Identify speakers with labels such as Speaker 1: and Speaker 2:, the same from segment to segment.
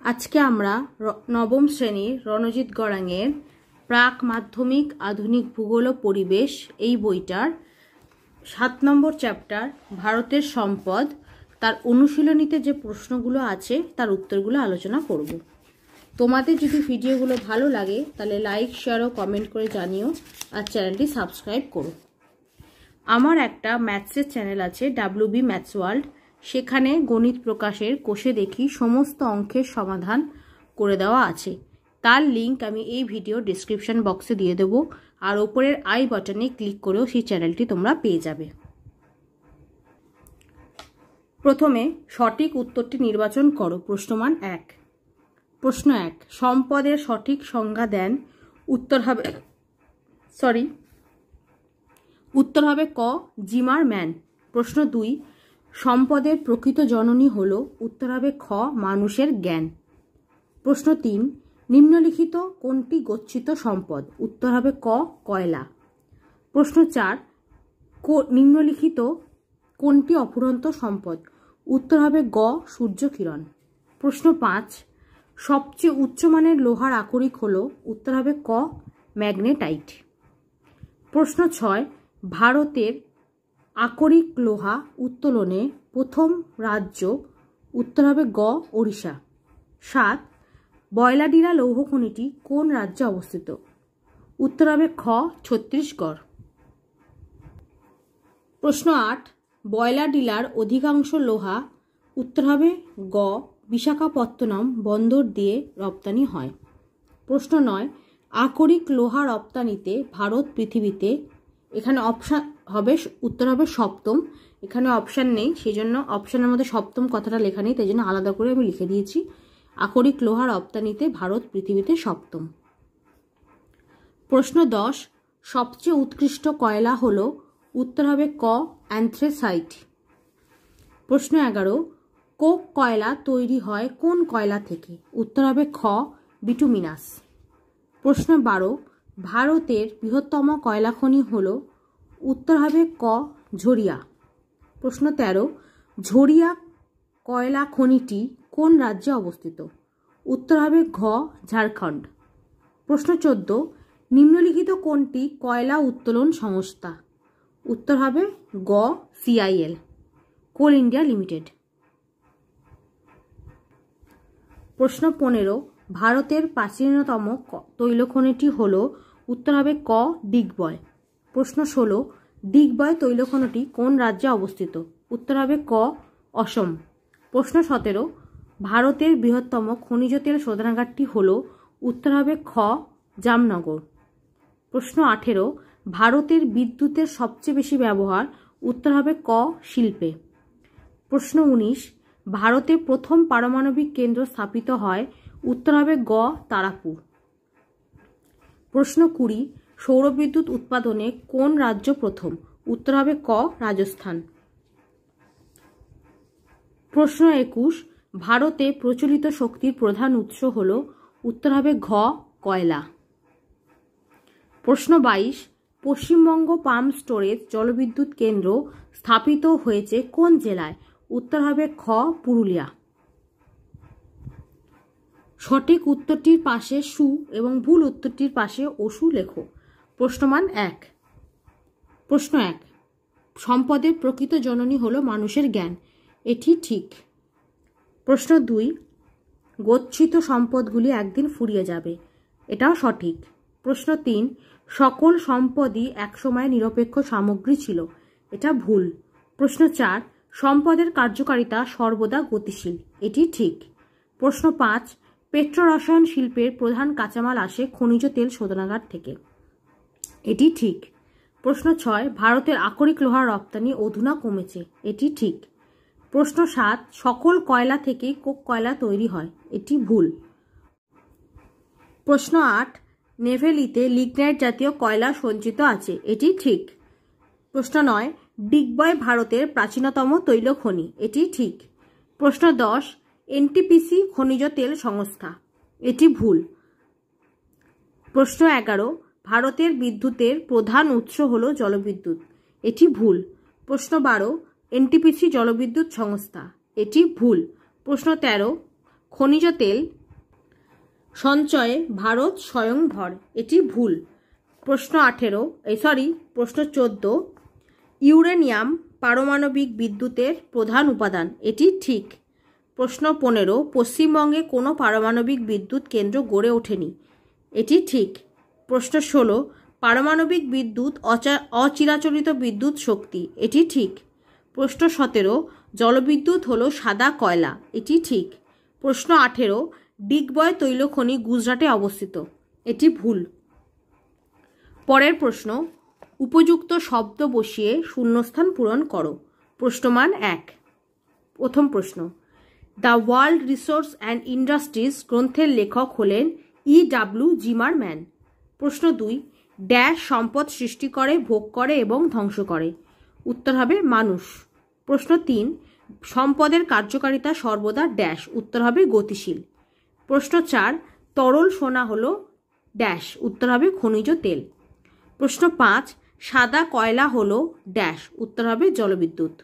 Speaker 1: আজকে আমরা নবম শ্রেণীর রণজিৎ গড়াঙের প্রাক মাধ্যমিক আধুনিক ভূগোল ও পরিবেশ এই বইটার 7 নম্বর চ্যাপ্টার ভারতের সম্পদ তার অনুশীলনীতে যে প্রশ্নগুলো আছে তার উত্তরগুলো আলোচনা করব। তোমাদের যদি ভিডিওগুলো ভালো লাগে তাহলে লাইক শেয়ার ও কমেন্ট করে জানিও আর চ্যানেলটি সাবস্ক্রাইব করো। আমার একটা ম্যাথসের চ্যানেল আছে WB ম্যাথস ওয়ার্ল্ড, সেখানে গণিত প্রকাশের কোষে দেখি সমস্ত অঙ্কের সমাধান করে দেওয়া আছে। তার লিংক আমি এই ভিডিও ডেসক্রিপশন বক্সে দিয়ে দেবো, আর ওপরের আই বাটনে ক্লিক করেও সেই চ্যানেলটি তোমরা পেয়ে যাবে। প্রথমে সঠিক উত্তরটি নির্বাচন করো। প্রশ্নমান 1। প্রশ্ন 1, সম্পদের সঠিক সংজ্ঞা দেন। উত্তর হবে ক, জিমারম্যান। প্রশ্ন 2, সম্পদের প্রকৃত জননী হল। উত্তর হবে খ, মানুষের জ্ঞান। প্রশ্ন 3, নিম্নলিখিত কোনটি গচ্ছিত সম্পদ? উত্তর হবে ক, কয়লা। প্রশ্ন 4, নিম্নলিখিত কোনটি অফুরন্ত সম্পদ? উত্তর হবে গ, সূর্যকিরণ। প্রশ্ন 5, সবচেয়ে উচ্চমানের লোহার আকরিক হল। উত্তর হবে ক, ম্যাগনেটাইট। প্রশ্ন 6, ভারতের আকরিক লোহা উত্তোলনে প্রথম রাজ্য। উত্তর হবে গ, ওড়িশা। 7, বয়লাডিলা লৌহ খনিটি কোন রাজ্যে অবস্থিত? উত্তর হবে খ, ছত্তিশগড়। প্রশ্ন 8, বয়লাডিলার অধিকাংশ লোহা। উত্তর হবে গ, বিশাখাপত্তনম বন্দর দিয়ে রপ্তানি হয়। প্রশ্ন 9, আকরিক লোহা রপ্তানিতে ভারত পৃথিবীতে। এখানে অপশান হবে, উত্তর হবে সপ্তম। এখানে অপশান নেই, সেই জন্য অপশানের মধ্যে সপ্তম কথাটা লেখা নেই, তাই জন্য আলাদা করে আমি লিখে দিয়েছি আকরিক লোহা রপ্তানিতে ভারত পৃথিবীতে সপ্তম। প্রশ্ন 10, সবচেয়ে উৎকৃষ্ট কয়লা হল। উত্তর হবে ক, অ্যান্থ্রাসাইট। প্রশ্ন 11, কোক কয়লা তৈরি হয় কোন কয়লা থেকে? উত্তর হবে খ, বিটুমিনাস। প্রশ্ন 12, ভারতের বৃহত্তম কয়লা খনি হল। উত্তর হবে ক, ঝরিয়া। প্রশ্ন 13, ঝরিয়া কয়লা খনিটি কোন রাজ্যে অবস্থিত? উত্তর হবে ঘ, ঝাড়খণ্ড। প্রশ্ন 14, নিম্নলিখিত কোনটি কয়লা উত্তোলন সংস্থা? উত্তর হবে গ, CIL, কোল ইন্ডিয়া লিমিটেড। প্রশ্ন 15, ভারতের প্রাচীনতম তৈল খনিটি হল। উত্তর হবে ক, ডিগবয়। প্রশ্ন 16, ডিগবয় তৈল খনিটি কোন রাজ্যে অবস্থিত? উত্তর হবে ক, অসম। প্রশ্ন 17, ভারতের বৃহত্তম খনিজ তেল শোধনাগারটি হল। উত্তর হবে খ, জামনগর। প্রশ্ন 18, ভারতের বিদ্যুতের সবচেয়ে বেশি ব্যবহার। উত্তর হবে ক, শিল্পে। প্রশ্ন 19, ভারতে প্রথম পারমাণবিক কেন্দ্র স্থাপিত হয়। উত্তর হবে গ, তারাপুর। প্রশ্ন 20, সৌরবিদ্যুৎ উৎপাদনে কোন রাজ্য প্রথম? উত্তর হবে ক, রাজস্থান। প্রশ্ন 21, ভারতে প্রচলিত শক্তির প্রধান উৎস হল। উত্তর হবে ঘ, কয়লা। প্রশ্ন 22, পশ্চিমবঙ্গ পাম্প স্টোরেজ জলবিদ্যুৎ কেন্দ্র স্থাপিত হয়েছে কোন জেলায়? উত্তর হবে খ, পুরুলিয়া। সঠিক উত্তরটির পাশে সু এবং ভুল উত্তরটির পাশে অসু লেখো। প্রশ্নমান 1। প্রশ্ন 1, সম্পদের প্রকৃত জননী হলো মানুষের জ্ঞান। এটি ঠিক। প্রশ্ন 2, গচ্ছিত সম্পদগুলি একদিন ফুরিয়ে যাবে। এটাও সঠিক। প্রশ্ন 3, সকল সম্পদই একসময় নিরপেক্ষ সামগ্রী ছিল। এটা ভুল। প্রশ্ন 4, সম্পদের কার্যকারিতা সর্বদা গতিশীল। এটি ঠিক। প্রশ্ন 5, পেট্রোরসায়ন শিল্পের প্রধান কাঁচামাল আসে খনিজ তেল শোধনাগার থেকে। এটি ঠিক। প্রশ্ন 6, ভারতের আকরিক লোহার রপ্তানি অধুনা কমেছে। এটি ঠিক। প্রশ্ন 7, সকল কয়লা থেকেই কোক কয়লা তৈরি হয়। এটি ভুল। প্রশ্ন 8, নেভেলিতে লিগনাইট জাতীয় কয়লা সঞ্চিত আছে। এটি ঠিক। প্রশ্ন 9, ডিগবয় ভারতের প্রাচীনতম তৈল খনি। এটি ঠিক। প্রশ্ন 10, NTPC খনিজ তেল সংস্থা। এটি ভুল। প্রশ্ন 11, ভারতের বিদ্যুতের প্রধান উৎস হল জলবিদ্যুৎ। এটি ভুল। প্রশ্ন 12, NTPC জলবিদ্যুৎ সংস্থা। এটি ভুল। প্রশ্ন 13, খনিজ তেল সঞ্চয়ে ভারত স্বয়ংভর, এটি ভুল। প্রশ্ন 14, ইউরেনিয়াম পারমাণবিক বিদ্যুতের প্রধান উপাদান, এটি ঠিক। প্রশ্ন 15, পশ্চিমবঙ্গে কোনো পারমাণবিক বিদ্যুৎ কেন্দ্র গড়ে ওঠেনি, এটি ঠিক। প্রশ্ন 16, পারমাণবিক বিদ্যুৎ অচিরাচরিত বিদ্যুৎ শক্তি, এটি ঠিক। প্রশ্ন 17, জলবিদ্যুৎ হলো সাদা কয়লা, এটি ঠিক। প্রশ্ন 18, ডিগবয় তৈলখনি গুজরাটে অবস্থিত, এটি ভুল। পরের প্রশ্ন, উপযুক্ত শব্দ বসিয়ে শূন্যস্থান পূরণ করো। প্রশ্নমান 1। প্রথম প্রশ্ন, the world resource and industries গ্রন্থের লেখক হলেন E.W. জিমারম্যান। প্রশ্ন 2, ড্যাশ সম্পদ সৃষ্টি করে, ভোগ করে এবং ধ্বংস করে, উত্তর হবে মানুষ। প্রশ্ন 3, সম্পদের কার্যকারিতা সর্বদা ড্যাশ, উত্তর হবে গতিশীল। প্রশ্ন 4, তরল সোনা হলো ড্যাশ, উত্তর হবে খনিজ তেল। প্রশ্ন 5, সাদা কয়লা হলো ড্যাশ, উত্তর হবে জলবিদ্যুৎ।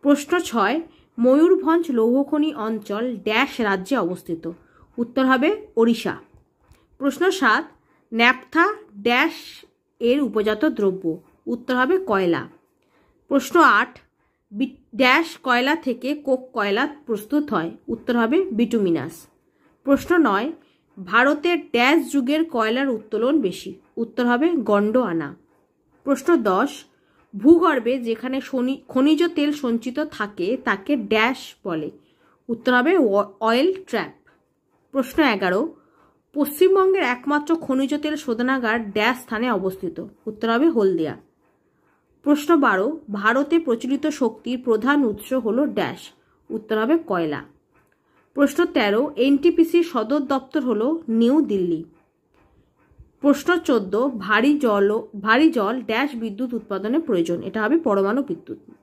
Speaker 1: প্রশ্ন 6, ময়ূরভঞ্জ লৌহখনি অঞ্চল ড্যাশ রাজ্যে অবস্থিত, উত্তর হবে ওড়িশা। প্রশ্ন 7, ন্যাপথা ড্যাশ এর উপজাত দ্রব্য, উত্তর হবে কয়লা। প্রশ্ন 8, ড্যাশ কয়লা থেকে কোক কয়লা প্রস্তুত হয়, উত্তর হবে বিটুমিনাস। প্রশ্ন 9, ভারতের ড্যাশ যুগের কয়লার উত্তোলন বেশি, উত্তর হবে গন্ডোয়ানা। প্রশ্ন 10, ভূগর্ভে যেখানে খনিজ তেল সঞ্চিত থাকে তাকে ড্যাশ বলে, উত্তর হবে অয়েল ট্র্যাপ। প্রশ্ন 11, পশ্চিমবঙ্গের একমাত্র খনিজ তেল শোধনাগার ড্যাশ স্থানে অবস্থিত, উত্তর হবে হলদিয়া। প্রশ্ন 12, ভারতে প্রচলিত শক্তির প্রধান উৎস হল ড্যাশ, উত্তর হবে কয়লা। প্রশ্ন 13, এনটিপিসির সদর দপ্তর হল নিউ দিল্লি। প্রশ্ন 14, ভারী জল ড্যাশ বিদ্যুৎ উৎপাদনে প্রয়োজন, এটা হবে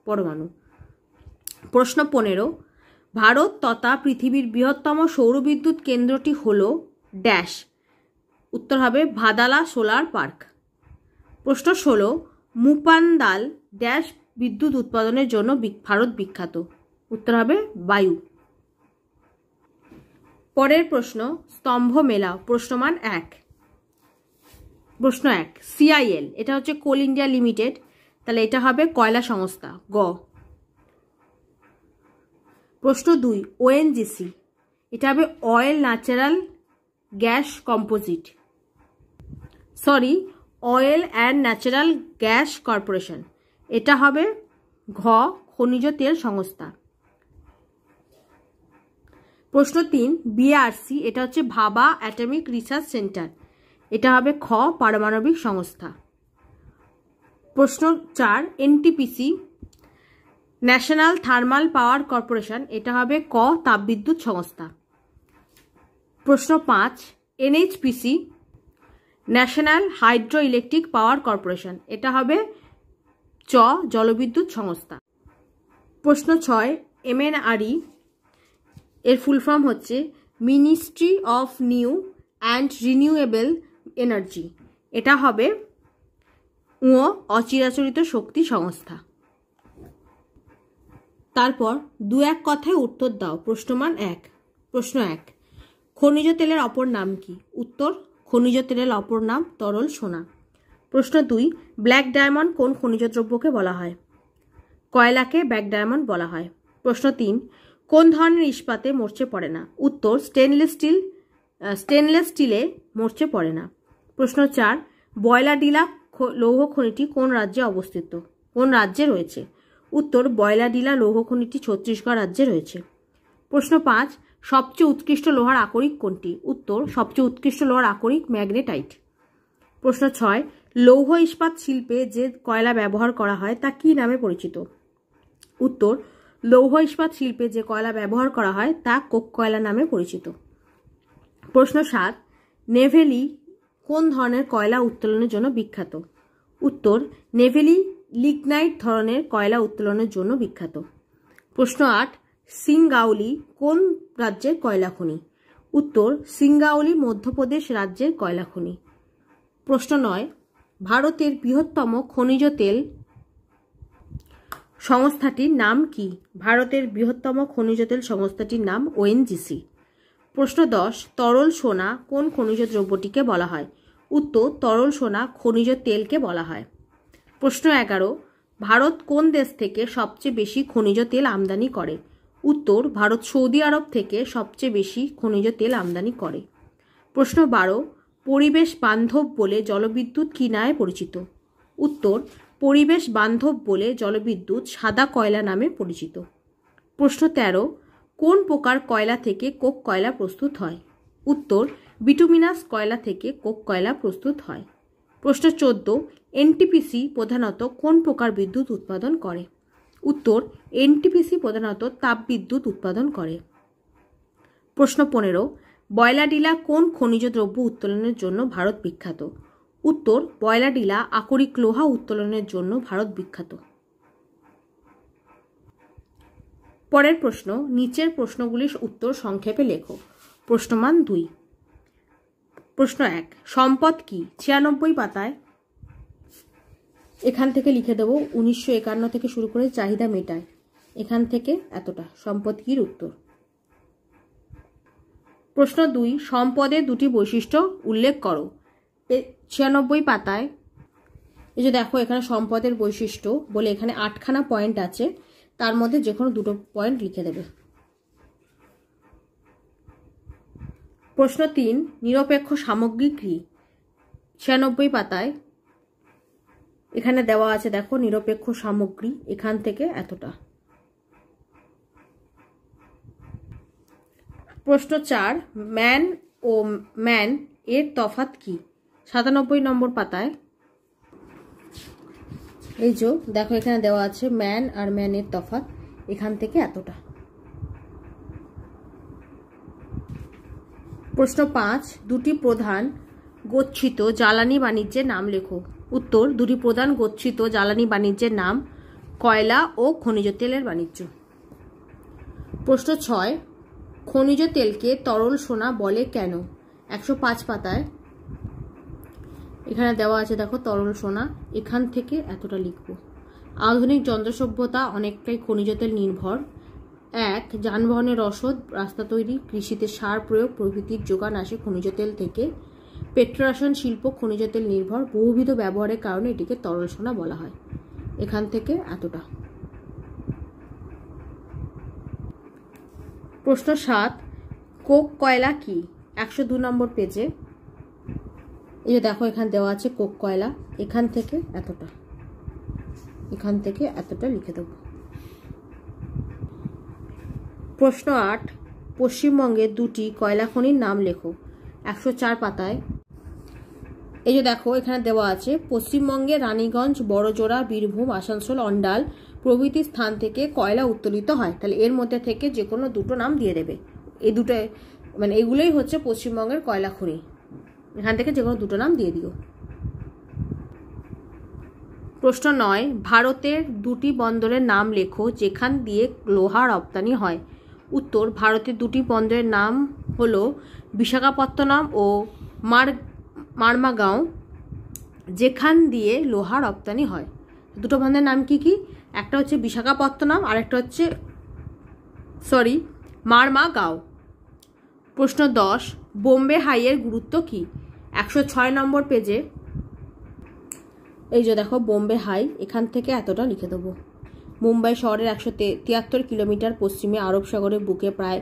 Speaker 1: পরমাণু। প্রশ্ন 15, ভারত তথা পৃথিবীর বৃহত্তম সৌরবিদ্যুৎ কেন্দ্রটি হল ড্যাশ, উত্তর হবে ভাদালা সোলার পার্ক। প্রশ্ন 16, মুপান্দাল ড্যাশ বিদ্যুৎ উৎপাদনের জন্য ভারত বিখ্যাত, উত্তর হবে বায়ু। পরের প্রশ্ন, স্তম্ভ মেলাও। প্রশ্নমান 1। প্রশ্ন 1, CIL এটা হচ্ছে কোল ইন্ডিয়া লিমিটেড, তাহলে এটা হবে কয়লা সংস্থা, গ। প্রশ্ন 2, ONGC এটা হবে oil natural gas composite, oil and natural gas corporation, এটা হবে ঘ, খনিজ তেল সংস্থা। প্রশ্ন 3, BRC এটা হচ্ছে ভাবা অ্যাটমিক রিসার্চ সেন্টার, এটা হবে খ, পারমাণবিক সংস্থা। প্রশ্ন 4, NTPC national thermal power corporation, এটা হবে ক, তাপবিদ্যুৎ সংস্থা। প্রশ্ন 5, NHPC national hydro electric power corporation, এটা হবে চ, জলবিদ্যুৎ সংস্থা। প্রশ্ন 6, MNRE এর ফুল ফর্ম হচ্ছে ministry of new and renewable energy, এটা হবে ও, অচিরাচরিত শক্তি সংস্থা। তারপর 2-1 কথায় উত্তর দাও। প্রশ্নমান 1। প্রশ্ন 1, খনিজ তেলের অপর নাম কি? উত্তর, খনিজ তেলের অপর নাম তরল সোনা। প্রশ্ন 2, ব্ল্যাক ডায়মন্ড কোন খনিজ দ্রব্যকে বলা হয়? কয়লাকে ব্ল্যাক ডায়মন্ড বলা হয়। প্রশ্ন 3, কোন ধরনের ইস্পাতে মরচে পড়ে না? উত্তর, স্টেনলেস স্টিলে মরচে পড়ে না। প্রশ্ন 4, বয়লাডিলা লৌহ খনিটি কোন রাজ্যে অবস্থিত? কোন রাজ্যে রয়েছে? উত্তর, বয়লাডিলা লৌহ খনিটি ছত্তিশগড় রাজ্যে রয়েছে। প্রশ্ন 5, সবচেয়ে উৎকৃষ্ট লোহার আকরিক কোনটি? উত্তর, সবচেয়ে উৎকৃষ্ট লোহার আকরিক ম্যাগনেটাইট। প্রশ্ন 6, লৌহ ইস্পাত শিল্পে যে কয়লা ব্যবহার করা হয় তা কি নামে পরিচিত? উত্তর, লৌহ ইস্পাত শিল্পে যে কয়লা ব্যবহার করা হয় তা কোক কয়লা নামে পরিচিত। প্রশ্ন 7, নেভেলি কোন ধরনের কয়লা উত্তোলনের জন্য বিখ্যাত? উত্তর, নেভেলি লিগনাইট ধরনের কয়লা উত্তোলনের জন্য বিখ্যাত। প্রশ্ন 8, সিঙ্গাউলি কোন রাজ্যের কয়লা খনি? উত্তর, সিঙ্গাউলি মধ্যপ্রদেশ রাজ্যের কয়লা খনি। প্রশ্ন 9, ভারতের বৃহত্তম খনিজ তেল সংস্থাটির নাম কি? ভারতের বৃহত্তম খনিজ তেল সংস্থাটির নাম ONGC। প্রশ্ন 10, তরল সোনা কোন খনিজ দ্রব্যটিকে বলা হয়? উত্তর, তরল সোনা খনিজ তেলকে বলা হয়। প্রশ্ন 11, ভারত কোন দেশ থেকে সবচেয়ে বেশি খনিজ তেল আমদানি করে? উত্তর, ভারত সৌদি আরব থেকে সবচেয়ে বেশি খনিজ তেল আমদানি করে। প্রশ্ন 12, পরিবেশ বান্ধব বলে জলবিদ্যুৎ কী নামে পরিচিত? উত্তর, পরিবেশ বান্ধব বলে জলবিদ্যুৎ সাদা কয়লা নামে পরিচিত। প্রশ্ন 13, কোন প্রকার কয়লা থেকে কোক কয়লা প্রস্তুত হয়? উত্তর, বিটুমিনাস কয়লা থেকে কোক কয়লা প্রস্তুত হয়। প্রশ্ন 14, এনটিপিসি প্রধানত কোন প্রকার বিদ্যুৎ উৎপাদন করে? উত্তর, এনটিপিসি প্রধানত তাপবিদ্যুৎ উৎপাদন করে। প্রশ্ন 15, বয়লাডিলা কোন খনিজ দ্রব্য উত্তোলনের জন্য ভারত বিখ্যাত? উত্তর, বয়লাডিলা আকরিক লোহা উত্তোলনের জন্য ভারত বিখ্যাত। পরের প্রশ্ন, নিচের প্রশ্নগুলির উত্তর সংক্ষেপে লেখো। প্রশ্নমান 2। প্রশ্ন 1, সম্পদ কি? 96 পাতায় এখান থেকে লিখে দেব 1951 থেকে শুরু করে চাহিদা মেটায়, এখান থেকে এতটা সম্পদ কির উত্তর। প্রশ্ন 2, সম্পদের দুটি বৈশিষ্ট্য উল্লেখ করো। 96 পাতায় এই যে দেখো এখানে সম্পদের বৈশিষ্ট্য বলে এখানে 8খানা পয়েন্ট আছে, তার মধ্যে যে কোনো দুটো পয়েন্ট লিখে দেবে। প্রশ্ন 3, নিরপেক্ষ সামগ্রী কি? 96 পাতায় এখানে দেওয়া আছে দেখো নিরপেক্ষ সামগ্রী, এখান থেকে এতটা। প্রশ্ন 4, ম্যান ও ম্যান এর তফাৎ কি? 97 নম্বর পাতায় এই যে দেখো এখানে দেওয়া আছে ম্যান আর ম্যানের তফাৎ, এখান থেকে এতটা। প্রশ্ন 5, দুটি প্রধান গচ্ছিত জ্বালানি বাণিজ্যের নাম লেখো। উত্তর, দুটি প্রধান গচ্ছিত জ্বালানি বাণিজ্যের নাম কয়লা ও খনিজ তেলের বাণিজ্য। প্রশ্ন 6, খনিজ তেলকে তরল সোনা বলে কেন? 105 পাতায় এখানে দেওয়া আছে দেখো তরল সোনা, এখান থেকে এতটা লিখব। আধুনিক যন্ত্র সভ্যতা অনেকটাই খনিজ তেল নির্ভর। 1, যানবাহনের রসদ, রাস্তা তৈরি, কৃষিতে সার প্রয়োগ প্রভৃতির যোগান আসে খনিজ তেল থেকে। পেট্রোরসায়ন শিল্প খনিজ তেল নির্ভর, বহুবিধ ব্যবহারের কারণে এটিকে তরল সোনা বলা হয়। এখান থেকে এতটা। প্রশ্ন 7, কোক কয়লা কি? 102 নম্বর পেজে এই যে দেখো এখানে দেওয়া আছে কোক কয়লা, এখান থেকে এতটা, এখান থেকে এতটা লিখে দেব। প্রশ্ন 8, পশ্চিমবঙ্গের দুটি কয়লা খনির নাম লেখো। 104 পাতায় এই যে দেখো এখানে দেওয়া আছে পশ্চিমবঙ্গে রানীগঞ্জ, বড়জোড়া, বীরভূম, আসানসোল, অন্ডাল প্রভৃতি স্থান থেকে কয়লা উত্তোলিত হয়। তাহলে এর মধ্যে থেকে যে কোনো দুটো নাম দিয়ে দেবে, এই দুটো মানে এগুলোই হচ্ছে পশ্চিমবঙ্গের কয়লা খনি, এখান থেকে যে কোনো দুটো নাম দিয়ে দিও। প্রশ্ন 9, ভারতের দুটি বন্দরের নাম লেখো যেখান দিয়ে লোহা রপ্তানি হয়। উত্তর, ভারতের দুটি বন্দরের নাম হলো বিশাখাপত্তনম ও মারমাগাঁও, যেখান দিয়ে লোহা রপ্তানি হয়। দুটো বন্দরের নাম কি কি? একটা হচ্ছে বিশাখাপত্তনম আর একটা হচ্ছে মারমাগাঁও। প্রশ্ন 10, বোম্বে হাইয়ের গুরুত্ব কি? 106 নম্বর পেজে এই যে দেখো বোম্বে হাই, এখান থেকে এতটা লিখে দেবো। মুম্বাই শহরের 173 কিলোমিটার পশ্চিমে আরব সাগরের বুকে প্রায়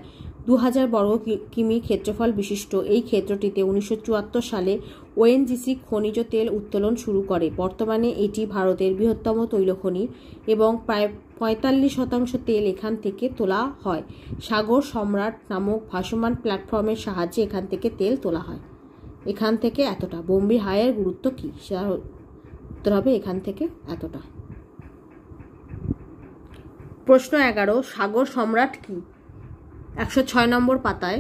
Speaker 1: 2000 বর্গ কিমি ক্ষেত্রফল বিশিষ্ট এই ক্ষেত্রটিতে 1974 সালে ওএনজিসি খনিজ তেল উত্তোলন শুরু করে। বর্তমানে এটি ভারতের বৃহত্তম তৈলখনি এবং প্রায় 45% তেল এখান থেকে তোলা হয়। সাগর সম্রাট নামক ভাসমান প্ল্যাটফর্মের সাহায্যে এখান থেকে তেল তোলা হয়। এখান থেকে এতটা। বোম্বে হাইয়ের গুরুত্ব কী? সেটা উত্তর হবে এখান থেকে এতটা। প্রশ্ন 11, সাগর সম্রাট কি? 106 নম্বর পাতায়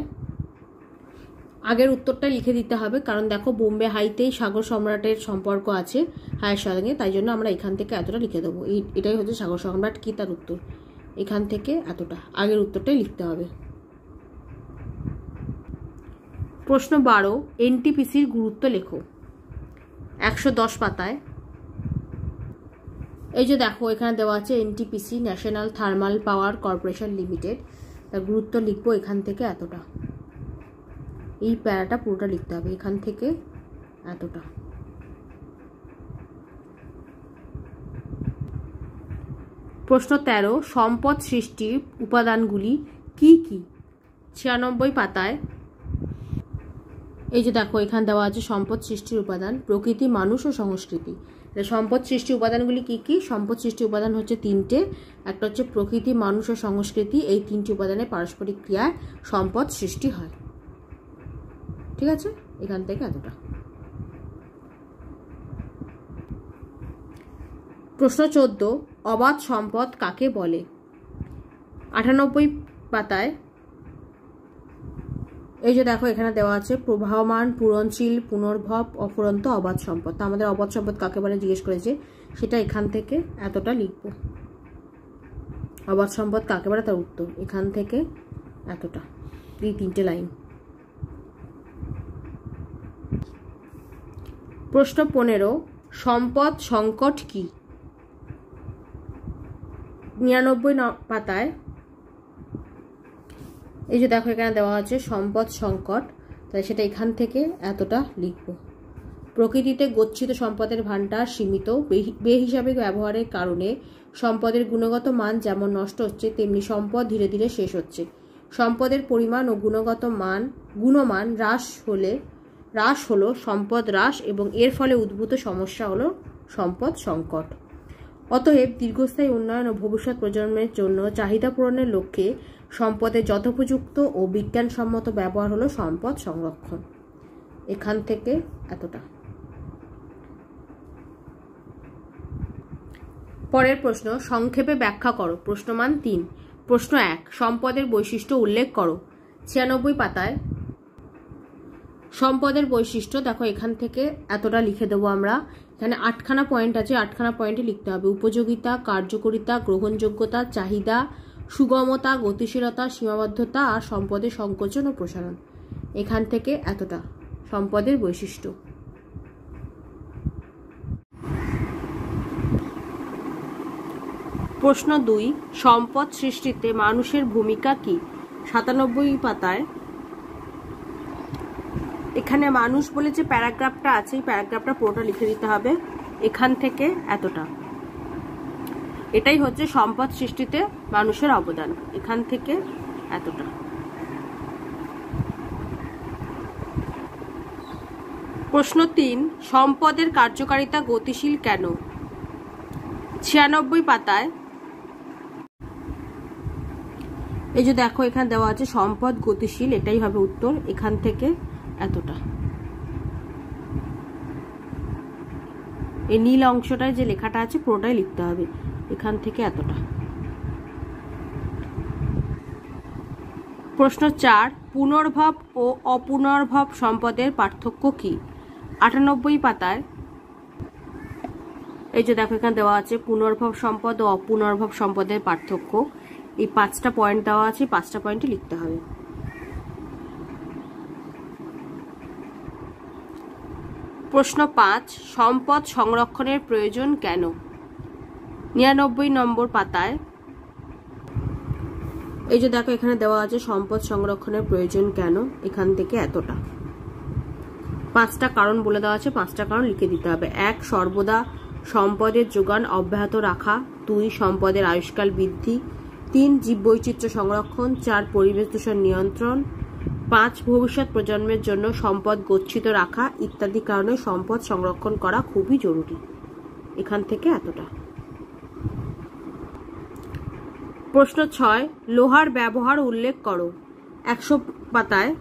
Speaker 1: আগের উত্তরটা লিখে দিতে হবে, কারণ দেখো বোম্বে হাইতেই সাগর সম্রাটের সম্পর্ক আছে হায়ের সঙ্গে, তাই জন্য আমরা এখান থেকে এতটা লিখে দেবো। এটাই হচ্ছে সাগর সম্রাট কি তার উত্তর, এখান থেকে এতটা, আগের উত্তরটাই লিখতে হবে। প্রশ্ন 12, এনটিপিসির গুরুত্ব লেখো। 110 পাতায় এই যে দেখো এখানে দেওয়া আছে NTPC national thermal power corporation limited, তার গুরুত্ব লিখবো এখান থেকে এতটা। এই প্যারাটা পুরোটা লিখতে হবে, এখান থেকে এতটা। প্রশ্ন 13, সম্পদ সৃষ্টির উপাদানগুলি কি কি? 96 পাতায় এই যে দেখো এখানে দেওয়া আছে সম্পদ সৃষ্টির উপাদান প্রকৃতি, মানুষ ও সংস্কৃতি। সম্পদ সৃষ্টির উপাদানগুলি কি কি? সম্পদ সৃষ্টির উপাদান হচ্ছে তিনটে, একটা হচ্ছে প্রকৃতি, মানুষ ও সংস্কৃতি। এই তিনটি উপাদানের পারস্পরিক ক্রিয়ায় সম্পদ সৃষ্টি হয়। ঠিক আছে, এখান থেকে এতটা। প্রশ্ন 14, অবাধ সম্পদ কাকে বলে? 98 পাতায় এই যে দেখো এখানে দেওয়া আছে প্রবাহমান, পূরণশীল, পুনর্ভব, অফুরন্ত অবাধ সম্পদ। তা আমাদের অবাধ সম্পদ কাকে বলে জিজ্ঞেস করেছে, সেটা এখান থেকে এতটা লিখব। অবাধ সম্পদ কাকে বলে তার উত্তর এখান থেকে এতটা, এই তিনটে লাইন। প্রশ্ন 15, সম্পদ সংকট কি? 99 পাতায় এই যে দেখো এখানে দেওয়া আছে সম্পদ সংকট, তাই সেটা এখান থেকে এতটা লিখব। প্রকৃতিতে গচ্ছিত সম্পদের ভাণ্ডার সীমিত, বেহিসাবি ব্যবহারের কারণে সম্পদের গুণগত মান যেমন নষ্ট হচ্ছে, তেমনি সম্পদ ধীরে ধীরে শেষ হচ্ছে। সম্পদের পরিমাণ ও গুণমান হ্রাস হলো সম্পদ হ্রাস, এবং এর ফলে উদ্ভূত সমস্যা হলো সম্পদ সংকট। অতএব দীর্ঘস্থায়ী উন্নয়ন ও ভবিষ্যৎ প্রজন্মের জন্য চাহিদা পূরণের লক্ষ্যে সম্পদের যথোপযুক্ত ও বিজ্ঞানসম্মত ব্যবহার হলো সম্পদ সংরক্ষণ। এখান থেকে এতটা। পরের প্রশ্ন, সংক্ষেপে ব্যাখ্যা করো। প্রশ্নমান 3। প্রশ্ন 1, সম্পদের বৈশিষ্ট্য উল্লেখ করো। 96 পাতায় সম্পদের বৈশিষ্ট্য দেখো এখান থেকে এতটা লিখে দেবো আমরা। এখানে 8খানা পয়েন্ট আছে, 8খানা পয়েন্টে লিখতে হবে। উপযোগিতা, কার্যকারিতা, গ্রহণযোগ্যতা, চাহিদা, সুগমতা, গতিশীলতা, সীমাবদ্ধতা আর সম্পদের সংকোচন ও প্রসারণ। এখান থেকে এতটা সম্পদের বৈশিষ্ট্য। প্রশ্ন 2, সম্পদ সৃষ্টিতে মানুষের ভূমিকা কি? 97 পাতায় এখানে মানুষ বলে যে প্যারাগ্রাফটা আছে, এই প্যারাগ্রাফটা পুরোটা লিখে দিতে হবে। এখান থেকে এতটা, এটাই হচ্ছে সম্পদ সৃষ্টিতে মানুষের অবদান। এখান থেকে এতটা। প্রশ্ন 3, সম্পদের কার্যকারিতা গতিশীল কেন? 96 পাতায় এই যে দেখো এখানে দেওয়া আছে সম্পদ গতিশীল, এটাই হবে উত্তর। এখান থেকে এতটা। এই নীল অংশটায় যে লেখাটা আছে পুরোটাই লিখতে হবে। এখান থেকে এতটা। প্রশ্ন 4, পুনর্ভব ও অপুনর্ভব সম্পদের পার্থক্য কি? 98 পাতায় এই যে দেখো এখানে দেওয়া আছে পুনর্ভব সম্পদ ও অপুনর্ভব সম্পদের পার্থক্য। এই 5টা পয়েন্ট দেওয়া আছে, 5টা পয়েন্টে লিখতে হবে। প্রশ্ন 5, সম্পদ সংরক্ষণের প্রয়োজন কেন? 99 নম্বর পাতায় এই যে দেখো এখানে দেওয়া আছে সম্পদ সংরক্ষণের প্রয়োজন কেন। এখান থেকে এতটা। 5টা কারণ বলে দেওয়া আছে, 5টা কারণ লিখে দিতে হবে। 1, সর্বদা সম্পদের যোগান অব্যাহত রাখা। 2, সম্পদের আয়ুষ্কাল বৃদ্ধি। 3, জীববৈচিত্র্য সংরক্ষণ। 4, পরিবেশ দূষণ নিয়ন্ত্রণ। 5, ভবিষ্যৎ প্রজন্মের জন্য সম্পদ গচ্ছিত রাখা ইত্যাদি কারণে সম্পদ সংরক্ষণ করা খুবই জরুরি। এখান থেকে এতটা। প্রশ্ন 6, লোহার ব্যবহার উল্লেখ করো। 100 পাতায়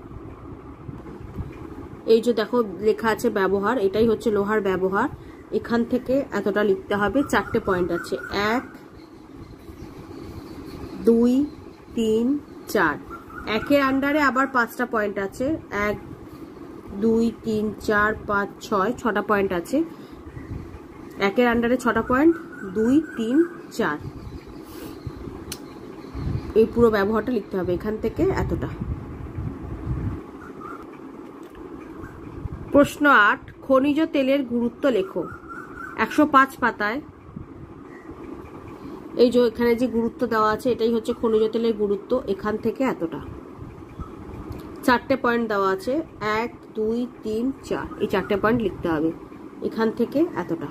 Speaker 1: এই যে দেখো লেখা আছে ব্যবহার, এটাই হচ্ছে লোহার ব্যবহার। এখান থেকে এতটা লিখতে হবে। 4টে পয়েন্ট আছে, 1, 2, 3, 4। 1-এর আন্ডারে আবার 5টা পয়েন্ট আছে, 1, 2, 3, 4, 5, 6, 6টা পয়েন্ট আছে। 1-এর আন্ডারে 6টা পয়েন্ট, 2, 3, 4। এই পুরো ব্যবহারটা লিখতে হবে। এখান থেকে এতটা। প্রশ্ন 8, খনিজ তেলের গুরুত্ব লেখো। 105 পাতায় এই যে এখানে যে গুরুত্ব দেওয়া আছে এটাই হচ্ছে খনিজ তেলের গুরুত্ব। এখান থেকে এতটা। চারটে পয়েন্ট দেওয়া আছে, 1 2 3 4, এই চারটে পয়েন্ট লিখতে হবে, এখান থেকে এতটা।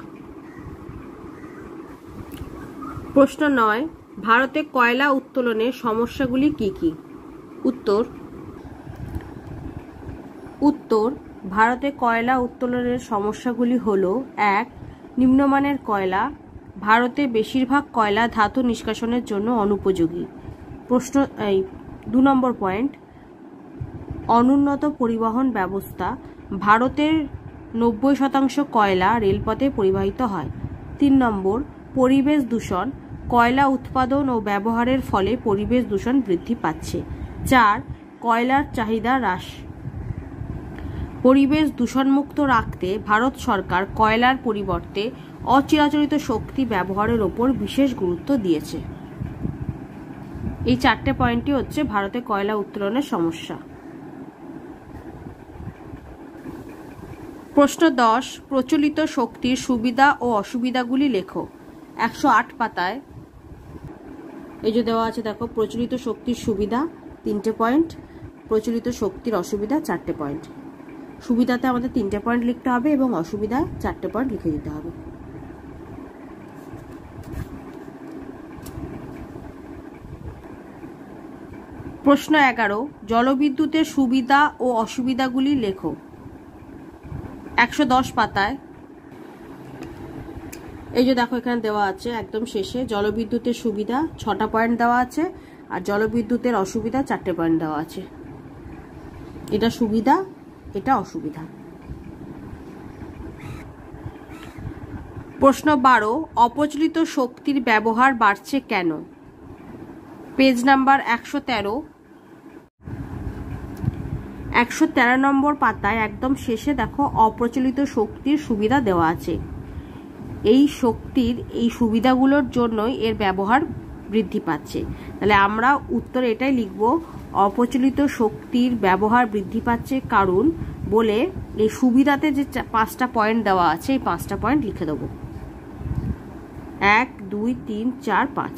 Speaker 1: প্রশ্ন 9, ভারতে কয়লা উত্তোলনের সমস্যাগুলি কি কি? উত্তর ভারতে কয়লা উত্তোলনের সমস্যাগুলি হলো: 1, নিম্নমানের কয়লা। ভারতে বেশিরভাগ কয়লা ধাতু নিষ্কাশনের জন্য অনুপযোগী। 2 নম্বর পয়েন্ট, অনুন্নত পরিবহন ব্যবস্থা। ভারতের 90% কয়লা রেলপথে পরিবাহিত হয়। 3 নম্বর, পরিবেশ দূষণ। কয়লা উৎপাদন ও ব্যবহারের ফলে পরিবেশ দূষণ বৃদ্ধি পাচ্ছে। 4, কয়লার চাহিদা হ্রাস। পরিবেশ দূষণমুক্ত রাখতে ভারত সরকার কয়লার পরিবর্তে অচিরাচরিত শক্তি ব্যবহারের ওপর বিশেষ গুরুত্ব দিয়েছে। এই চারটে পয়েন্টই হচ্ছে ভারতে কয়লা উত্তোলনের সমস্যা। প্রশ্ন 10, প্রচলিত শক্তির সুবিধা ও অসুবিধাগুলি লেখো। 108 পাতায় এই যে দেওয়া আছে, দেখো, প্রচলিত শক্তির সুবিধা 3টে পয়েন্ট, প্রচলিত শক্তির অসুবিধা 4টে পয়েন্ট। সুবিধাতে আমাদের 3টে পয়েন্ট লিখতে হবে এবং অসুবিধায় 4টে পয়েন্ট লিখে দিতে হবে। প্রশ্ন 11, জলবিদ্যুতের সুবিধা ও অসুবিধাগুলি লেখো। 110 পাতায় এই যে দেখো, এখানে দেওয়া আছে একদম শেষে জলবিদ্যুতের সুবিধা 6টা পয়েন্ট দেওয়া আছে, আর জলবিদ্যুতের অসুবিধা 4টে পয়েন্ট দেওয়া আছে। এটা সুবিধা, এটা অসুবিধা। প্রশ্ন 12, অপ্রচলিত শক্তির ব্যবহার বাড়ছে কেন? Page number 113। 113 নম্বর পাতায় একদম শেষে দেখো অপ্রচলিত শক্তির সুবিধা দেওয়া আছে। এই শক্তির এই সুবিধাগুলোর জন্যই এর ব্যবহার বৃদ্ধি পাচ্ছে। তাহলে আমরা উত্তরে এটাই লিখব, অপ্রচলিত শক্তির ব্যবহার বৃদ্ধি পাচ্ছে কারণ বলে এই সুবিধাতে যে 5টা পয়েন্ট দেওয়া আছে, এই 5টা পয়েন্ট লিখে দেব। 1 2 3 4 5,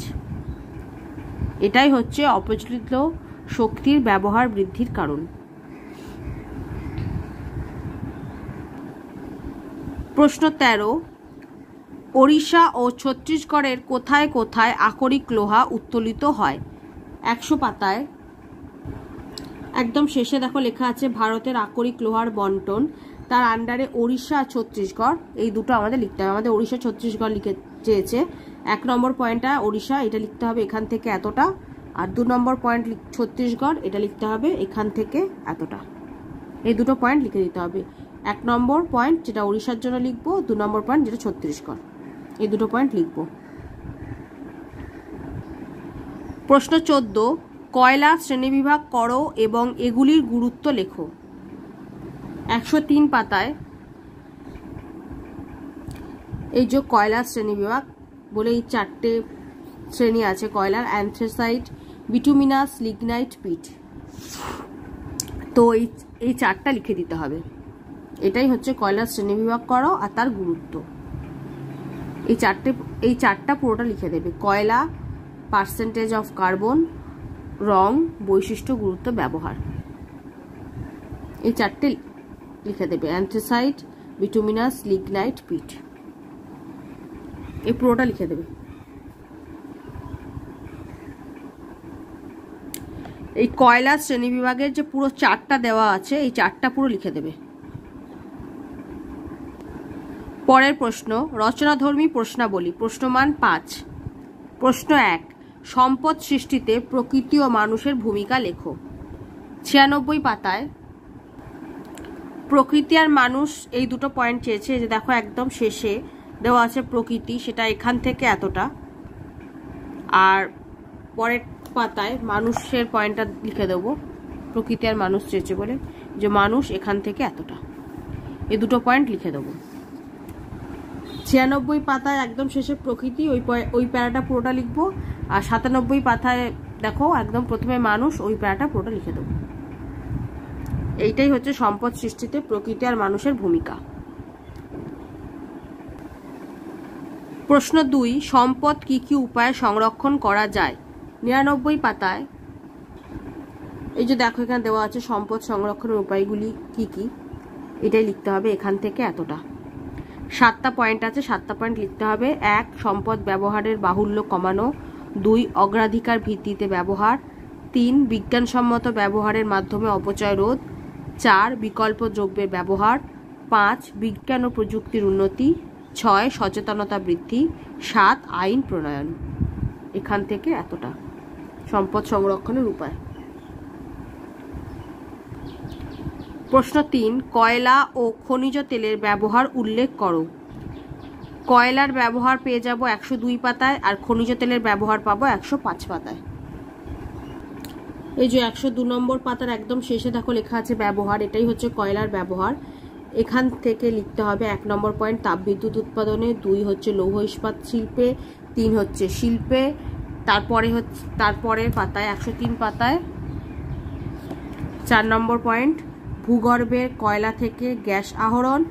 Speaker 1: এটাই হচ্ছে অপ্রচলিত শক্তির ব্যবহার বৃদ্ধির কারণ। প্রশ্ন 13, ওড়িশা ও ছত্তিশগড়ের কোথায় কোথায় আকরিক লোহা উত্তোলিত হয়? 100 পাতায় একদম শেষে দেখো লেখা আছে ভারতের আকরিক লোহার বন্টন, তার আন্ডারে ওড়িশা আর ছত্তিশগড়, এই দুটো আমাদের লিখতে হবে। আমাদের ওড়িশা ছত্তিশগড় লিখে চেয়েছে। 1 নম্বর পয়েন্টটা ওড়িশা, এটা লিখতে হবে এখান থেকে এতটা, আর 2 নম্বর পয়েন্ট ছত্তিশগড়, এটা লিখতে হবে এখান থেকে এতটা। এই দুটো পয়েন্ট লিখে দিতে হবে। 1 নম্বর পয়েন্ট যেটা ওড়িশার জন্য লিখবো, 2 নম্বর পয়েন্ট যেটা ছত্তিশগড়, এই দুটো পয়েন্ট লিখবো। প্রশ্ন 14, কয়লা শ্রেণীবিভাগ করো এবং এগুলির গুরুত্ব লেখো। 103 পাতায় এই যে কয়লা শ্রেণীবিভাগ বলে এই 4টে শ্রেণী আছে কয়লার: অ্যান্থ্রাসাইট, বিটুমিনাস, লিগনাইট, পিট। তো এই 4টা লিখে দিতে হবে। এটাই হচ্ছে কয়লার শ্রেণীবিভাগ করো আর তার গুরুত্ব। এই চারটা পুরোটা লিখে দেবে। কয়লা, পার্সেন্টেজ অফ কার্বন, রং, বৈশিষ্ট্য, গুরুত্ব, ব্যবহার, এই 4টে লিখে দেবে। অ্যান্থ্রাসাইট, বিটুমিনাস, লিগনাইট, পিট, এই পুরোটা লিখে দেবে। এই কয়লা শ্রেণীবিভাগের যে পুরো 4টা দেওয়া আছে, এই 4টা পুরো লিখে দেবে। পরের প্রশ্ন, রচনাধর্মী প্রশ্নাবলী। প্রশ্নমান 5। প্রশ্ন 1, সম্পদ সৃষ্টিতে প্রকৃতি ও মানুষের ভূমিকা লেখো। 96 পাতায় প্রকৃতি আর মানুষ এই দুটো পয়েন্ট চেয়েছে। যে দেখো একদম শেষে দেওয়া আছে প্রকৃতি, সেটা এখান থেকে এতটা, আর পরের পাতায় মানুষের পয়েন্টটা লিখে দেবো। প্রকৃতি আর মানুষ চেয়েছে বলে যে মানুষ এখান থেকে এতটা, এই দুটো পয়েন্ট লিখে দেবো। 96 পাতায় একদম শেষে প্রকৃতি, ওই প্যারাটা পুরোটা লিখবো। আর 97 পাতায় দেখো একদম প্রথমে মানুষ, ওই প্যারাটা পুরোটা লিখে দেবো। এইটাই হচ্ছে সম্পদ সৃষ্টিতে প্রকৃতি আর মানুষের ভূমিকা। প্রশ্ন 2, সম্পদ কি কি উপায়ে সংরক্ষণ করা যায়? 99 পাতায় এই যে দেখো এখানে দেওয়া আছে সম্পদ সংরক্ষণের উপায়গুলি কি কি, এটাই লিখতে হবে। এখান থেকে এতটা 7টা পয়েন্ট আছে, 7টা পয়েন্ট লিখতে হবে। 1 সম্পদ ব্যবহারের বাহুল্য কমানো, 2 অগ্রাধিকার ভিত্তিতে ব্যবহার, 3 বিজ্ঞানসম্মত ব্যবহারের মাধ্যমে অপচয় রোধ, 4 বিকল্প দ্রব্যের ব্যবহার, 5 বিজ্ঞান ও প্রযুক্তির উন্নতি, 6 সচেতনতা বৃদ্ধি, 7 আইন প্রণয়ন। এখান থেকে এতটা সম্পদ সংরক্ষণের উপায়। প্রশ্ন 3 কয়লা ও খনিজ তেলের ব্যবহার উল্লেখ করো। কয়লার ব্যবহার পেয়ে যাব 102 পাতায়, আর খনিজ তেলের ব্যবহার পাবো 105 পাতায়। এই যে 102 নম্বর পাতার একদম শেষে দেখো লেখা আছে ব্যবহার, এটাই হচ্ছে কয়লার ব্যবহার। এখান থেকে লিখতে হবে 1 নম্বর পয়েন্ট তাপবিদ্যুৎ উৎপাদনে, 2 হচ্ছে লৌহ ইস্পাত শিল্পে, 3 হচ্ছে শিল্পে। তারপরের পাতায় 103 পাতায় 4 নম্বর পয়েন্ট ভূগর্ভের কয়লা থেকে গ্যাস আহরণ,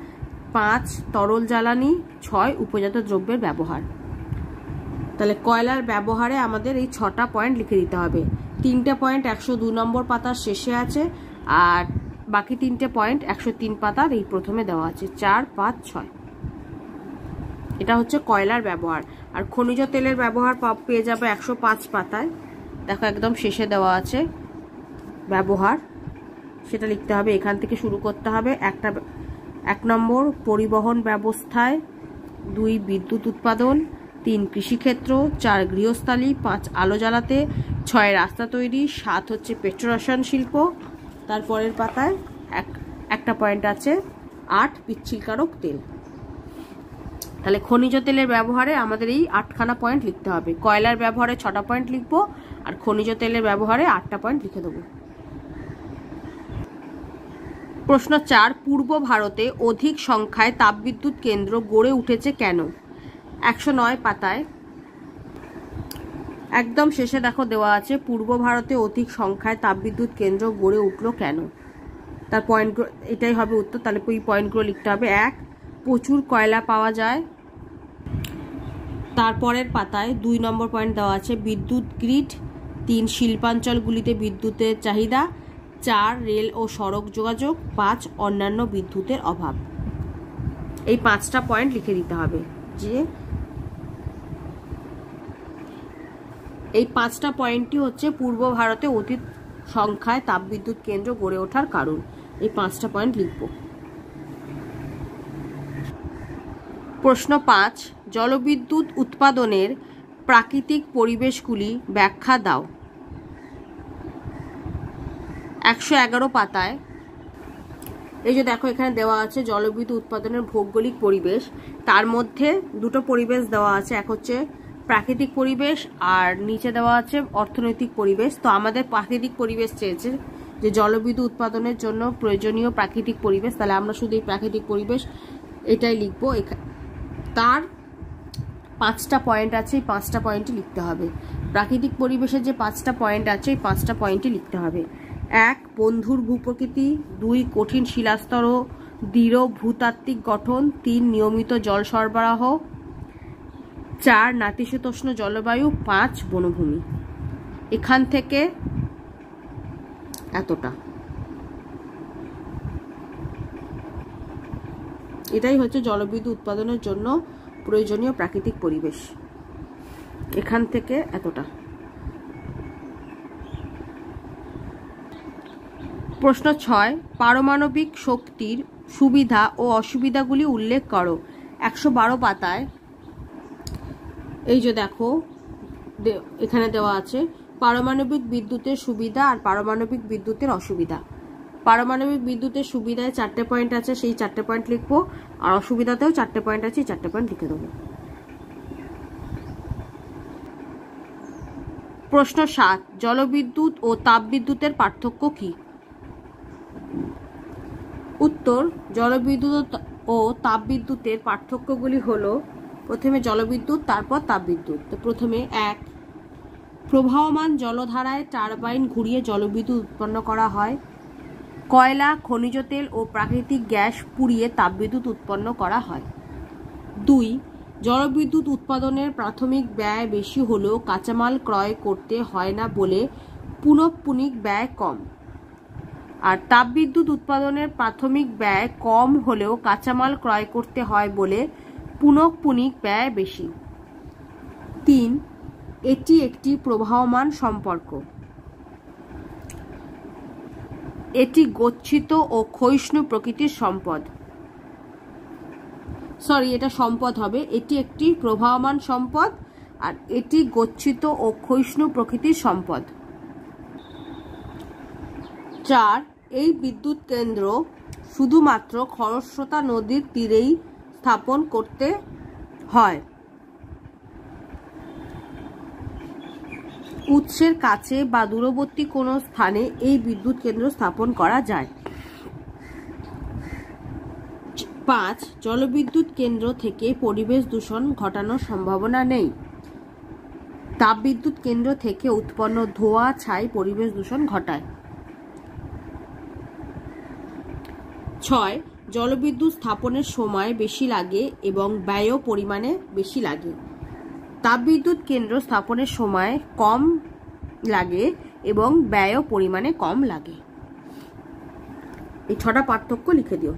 Speaker 1: 5 তরল জ্বালানি, 6 উপজাত দ্রব্যের ব্যবহার। তাহলে কয়লার ব্যবহারে আমাদের এই 6টা পয়েন্ট লিখে দিতে হবে। 3টে পয়েন্ট 102 নম্বর পাতার শেষে আছে, আর বাকি 3টে পয়েন্ট 103 পাতার এই প্রথমে দেওয়া আছে, 4, 5, 6। এটা হচ্ছে কয়লার ব্যবহার। আর খনিজ তেলের ব্যবহার পেয়ে যাবে 105 পাতায়, দেখো একদম শেষে দেওয়া আছে ব্যবহার, সেটা লিখতে হবে। এখান থেকে শুরু করতে হবে। 1 নম্বর পরিবহন ব্যবস্থায়, 2 বিদ্যুৎ উৎপাদন, 3 কৃষিক্ষেত্র, 4 গৃহস্থালী, 5 আলো জ্বালাতে, 6 রাস্তা তৈরি, 7 হচ্ছে পেট্রোরসায়ন শিল্প। তারপরের পাতায় একটা পয়েন্ট আছে 8 পিচ্ছিলকারক তেল। তাহলে খনিজ তেলের ব্যবহারে আমাদের এই 8খানা পয়েন্ট লিখতে হবে। কয়লার ব্যবহারে 6টা পয়েন্ট লিখবো, আর খনিজ তেলের ব্যবহারে 8টা পয়েন্ট লিখে দেবো। প্রশ্ন 4 পূর্ব ভারতে অধিক সংখ্যায় তাপবিদ্যুৎ কেন্দ্র গড়ে উঠেছে কেন। 109 পাতায় একদম শেষে দেখো দেওয়া আছে পূর্ব ভারতে অধিক সংখ্যায় তাপবিদ্যুৎ কেন্দ্র গড়ে উঠলো কেন। তার পয়েন্ট এটাই হবে উত্তর। তাহলে এই পয়েন্টগুলো লিখতে হবে। 1 প্রচুর কয়লা পাওয়া যায়। তারপরের পাতায় 2 নম্বর পয়েন্ট দেওয়া আছে বিদ্যুৎ গ্রিড, 3 শিল্পাঞ্চলগুলিতে বিদ্যুতের চাহিদা, 4 রেল ও সড়ক যোগাযোগ, 5 অন্যান্য বিদ্যুতের অভাব। এই 5টা পয়েন্ট লিখে দিতে হবে। যে এই 5টা পয়েন্টই হচ্ছে পূর্ব ভারতে অধিক সংখ্যায় তাপবিদ্যুৎ কেন্দ্র গড়ে ওঠার কারণ। এই 5টা পয়েন্ট লিখব। প্রশ্ন 5 জলবিদ্যুৎ উৎপাদনের প্রাকৃতিক পরিবেশগুলি ব্যাখ্যা দাও। 111 পাতায় এই যে দেখো এখানে দেওয়া আছে জলবিদ্যুৎ উৎপাদনের ভৌগোলিক পরিবেশ। তার মধ্যে 2টো পরিবেশ দেওয়া আছে, এক হচ্ছে প্রাকৃতিক পরিবেশ আর নিচে দেওয়া আছে অর্থনৈতিক পরিবেশ। তো আমাদের প্রাকৃতিক পরিবেশ চেয়েছে যে জলবিদ্যুৎ উৎপাদনের জন্য প্রয়োজনীয় প্রাকৃতিক পরিবেশ, তাহলে আমরা শুধু এই প্রাকৃতিক পরিবেশ এটাই লিখবো। তার 5টা পয়েন্ট আছে, এই 5টা পয়েন্টই লিখতে হবে। প্রাকৃতিক পরিবেশের যে 5টা পয়েন্ট আছে এই 5টা পয়েন্টই লিখতে হবে। 1 বন্ধুর ভূপ্রকৃতি, 2 কঠিন শিলাস্তর ও দৃঢ় ভূতাত্ত্বিক গঠন, 3 নিয়মিত জল সরবরাহ, 4 নাতিশীতোষ্ণ জলবায়ু, 5 বনভূমি। এখান থেকে এতটা। এটাই হচ্ছে জলবিদ্যুৎ উৎপাদনের জন্য প্রয়োজনীয় প্রাকৃতিক পরিবেশ। এখান থেকে এতটা। প্রশ্ন 6 পারমাণবিক শক্তির সুবিধা ও অসুবিধাগুলি উল্লেখ করো। 112 পাতায় এই যে দেখো এখানে দেওয়া আছে পারমাণবিক বিদ্যুতের সুবিধা আর পারমাণবিক বিদ্যুতের অসুবিধা। পারমাণবিক বিদ্যুতের সুবিধায় 4টে পয়েন্ট আছে, সেই 4টে পয়েন্ট লিখবো, আর অসুবিধাতেও 4টে পয়েন্ট আছে, এই 4টে পয়েন্ট লিখে দেবো। প্রশ্ন 7 জলবিদ্যুৎ ও তাপবিদ্যুতের পার্থক্য কি। উত্তর জলবিদ্যুৎ ও তাপবিদ্যুতের পার্থক্যগুলি হলো প্রথমে জলবিদ্যুৎ তারপর তাপবিদ্যুৎ। তো প্রথমে 1 প্রবাহমান জলধারায় টারবাইন ঘুরিয়ে জলবিদ্যুৎ উৎপন্ন করা হয়। কয়লা, খনিজ তেল ও প্রাকৃতিক গ্যাস পুড়িয়ে তাপবিদ্যুৎ উৎপন্ন করা হয়। 2 জলবিদ্যুৎ উৎপাদনের প্রাথমিক ব্যয় বেশি হলেও কাঁচামাল ক্রয় করতে হয় না বলে পুনঃপুনিক ব্যয় কম। আর তাপবিদ্যুৎ উৎপাদনের প্রাথমিক ব্যয় কম হলেও কাঁচামাল ক্রয় করতে হয় বলে পুনঃপুনিক ব্যয় বেশি। 3. এটি একটি প্রবাহমান সম্পর্ক। এটি গচ্ছিত ও ক্ষয়িষ্ণু প্রকৃতির সম্পদ। এটা সম্পদ হবে। এটি একটি প্রবাহমান সম্পদ আর এটি গচ্ছিত ও ক্ষয়িষ্ণু প্রকৃতির সম্পদ। 4. এই বিদ্যুৎ কেন্দ্র শুধুমাত্র খরস্রোতা নদীর তীরেই স্থাপন করতে হয়। উৎসের কাছে বা দূরবর্তী কোনো স্থানে এই বিদ্যুৎ কেন্দ্র স্থাপন করা যায়। 5. জলবিদ্যুৎ কেন্দ্র থেকে পরিবেশ দূষণ ঘটানোর সম্ভাবনা নেই। তাপবিদ্যুৎ কেন্দ্র থেকে উৎপন্ন ধোঁয়া ছাই পরিবেশ দূষণ ঘটায়। 6. জলবিদ্যুৎ স্থাপনের সময় বেশি লাগে এবং ব্যয়ও পরিমাণে বেশি লাগে। তাপবিদ্যুৎ কেন্দ্র স্থাপনের সময় কম লাগে এবং ব্যয়ও পরিমাণে কম লাগে। এই 6টা পার্থক্য লিখে দিও।